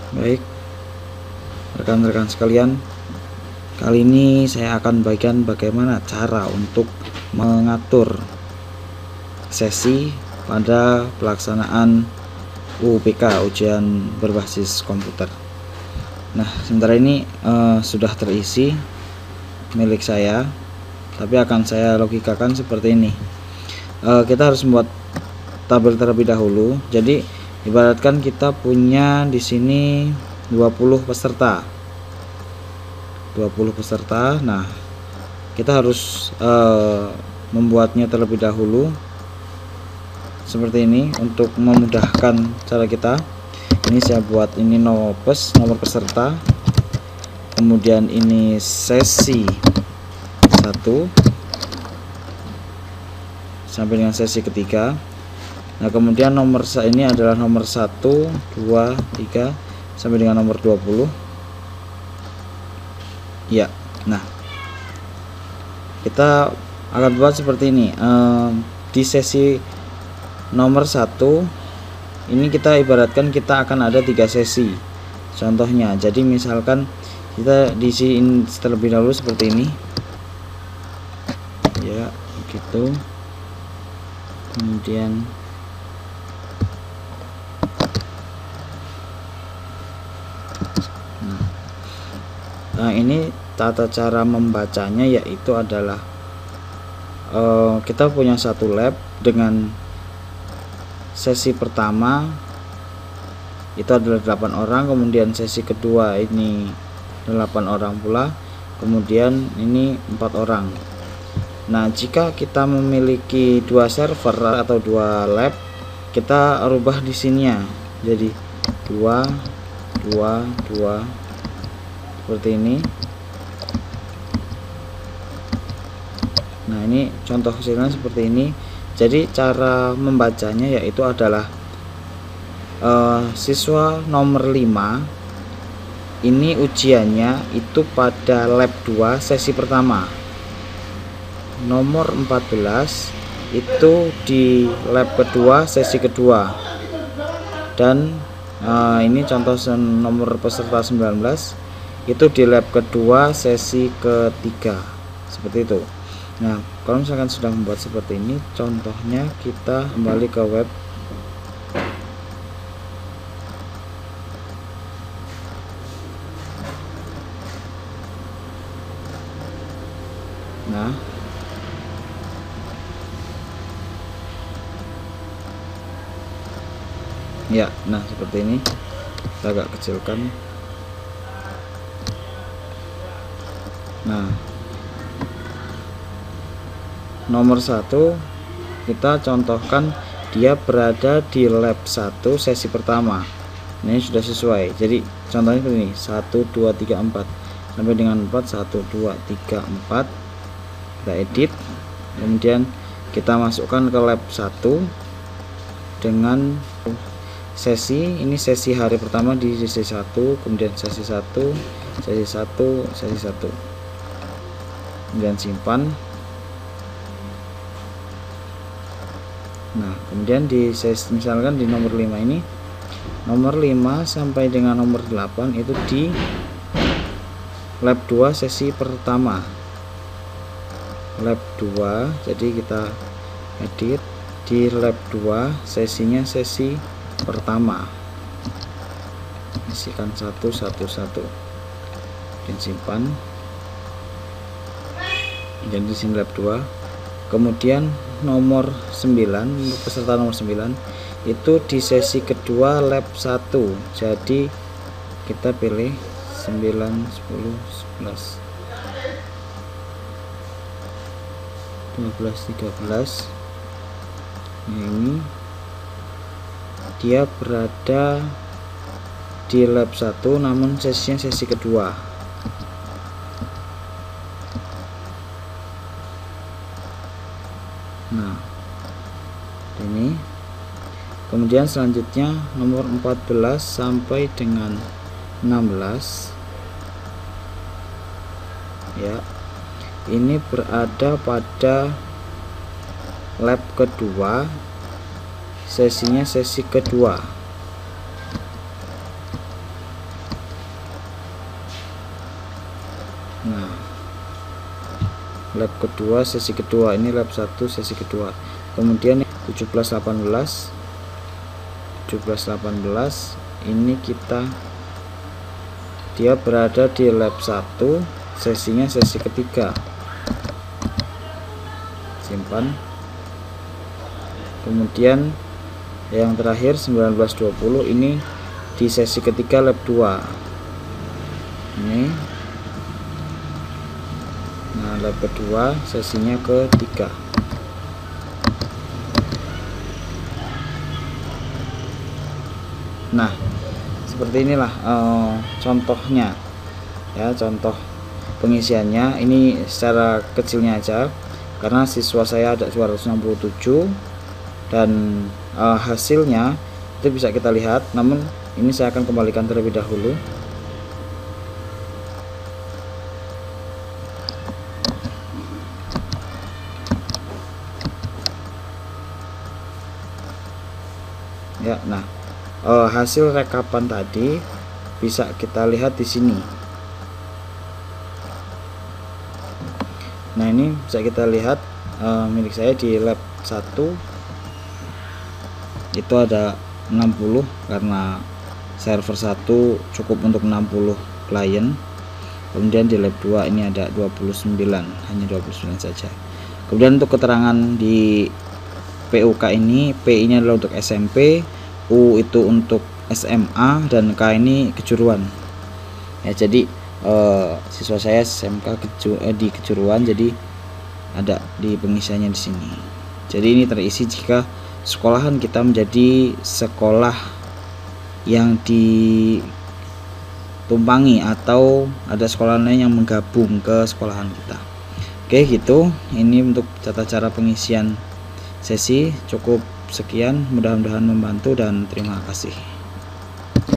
Baik, rekan-rekan sekalian, kali ini saya akan bagikan bagaimana cara untuk mengatur sesi pada pelaksanaan UBK, ujian berbasis komputer. Nah, sementara ini sudah terisi milik saya, tapi akan saya logikakan seperti ini. Kita harus membuat tabel terlebih dahulu. Jadi ibaratkan kita punya di sini 20 peserta. 20 peserta. Nah, kita harus membuatnya terlebih dahulu seperti ini untuk memudahkan cara kita. Ini saya buat ini nomor peserta, kemudian ini sesi 1 sampai dengan sesi ketiga. Nah, kemudian nomor ini adalah nomor 1, 2, 3 sampai dengan nomor 20. Ya. Nah, kita akan buat seperti ini. Di sesi nomor 1 ini kita ibaratkan kita akan ada 3 sesi. Contohnya, jadi misalkan kita diisiin terlebih dahulu seperti ini. Ya, gitu. Kemudian nah, ini tata cara membacanya yaitu adalah kita punya satu lab dengan sesi pertama itu adalah 8 orang, kemudian sesi kedua ini 8 orang pula, kemudian ini 4 orang. Nah, jika kita memiliki 2 server atau 2 lab, kita rubah di sininya jadi 2 2 2 seperti ini. Nah, ini contoh hasilnya seperti ini. Jadi cara membacanya yaitu adalah siswa nomor 5 ini ujiannya itu pada lab 2 sesi pertama. Nomor 14 itu di lab kedua sesi kedua. Dan ini contoh nomor peserta 19 itu di lab kedua sesi ketiga, seperti itu. Nah, kalau misalkan sudah membuat seperti ini, contohnya kita kembali ke web. Nah, ya, nah seperti ini. Kita agak kecilkan. Nah, nomor 1 kita contohkan dia berada di lab 1 sesi pertama. Ini sudah sesuai. Jadi contohnya seperti ini, 1 2 3 4 sampai dengan 4, 1 2 3 4. Kita edit, kemudian kita masukkan ke lab 1 dengan sesi. Ini sesi hari pertama di sesi 1, kemudian sesi 1, sesi 1, sesi 1. Kemudian simpan. Nah, kemudian di sesi, misalkan di nomor 5 ini, nomor 5 sampai dengan nomor 8 itu di lab 2 sesi pertama. Lab 2, jadi kita edit di lab 2 sesinya sesi pertama. Isikan 1 1 1 dan simpan. Jadi di sini lab 2. Kemudian nomor 9, peserta nomor 9 itu di sesi kedua lab 1. Jadi kita pilih 9 10 11 12 13. Ini dia berada di lab 1 namun sesinya sesi kedua. Nah, ini kemudian selanjutnya nomor 14 sampai dengan 16 ya, ini berada pada lab kedua sesinya sesi kedua. lab kedua sesi kedua, ini lab 1 sesi kedua. Kemudian 17-18 ini dia berada di lab 1, sesinya sesi ketiga. Simpan. Kemudian yang terakhir 19-20 ini di sesi ketiga lab 2 ini. Nah, lab kedua sesinya ketiga. Nah, seperti inilah contohnya ya, contoh pengisiannya. Ini secara kecilnya aja karena siswa saya ada 267 dan hasilnya itu bisa kita lihat, namun ini saya akan kembalikan terlebih dahulu. Ya, nah hasil rekapan tadi bisa kita lihat di sini. Nah, ini bisa kita lihat milik saya di lab 1 itu ada 60 karena server 1 cukup untuk 60 klien. Kemudian di lab 2 ini ada 29, hanya 29 saja. Kemudian untuk keterangan di PUK ini, P ini adalah untuk SMP, U itu untuk SMA, dan K ini kejuruan ya. Jadi siswa saya SMK di kejuruan, jadi ada di pengisiannya di sini. Jadi ini terisi jika sekolahan kita menjadi sekolah yang ditumpangi atau ada sekolah lain yang menggabung ke sekolahan kita. Oke, gitu. Ini untuk tata cara pengisian sesi. Cukup sekian, mudah-mudahan membantu dan terima kasih.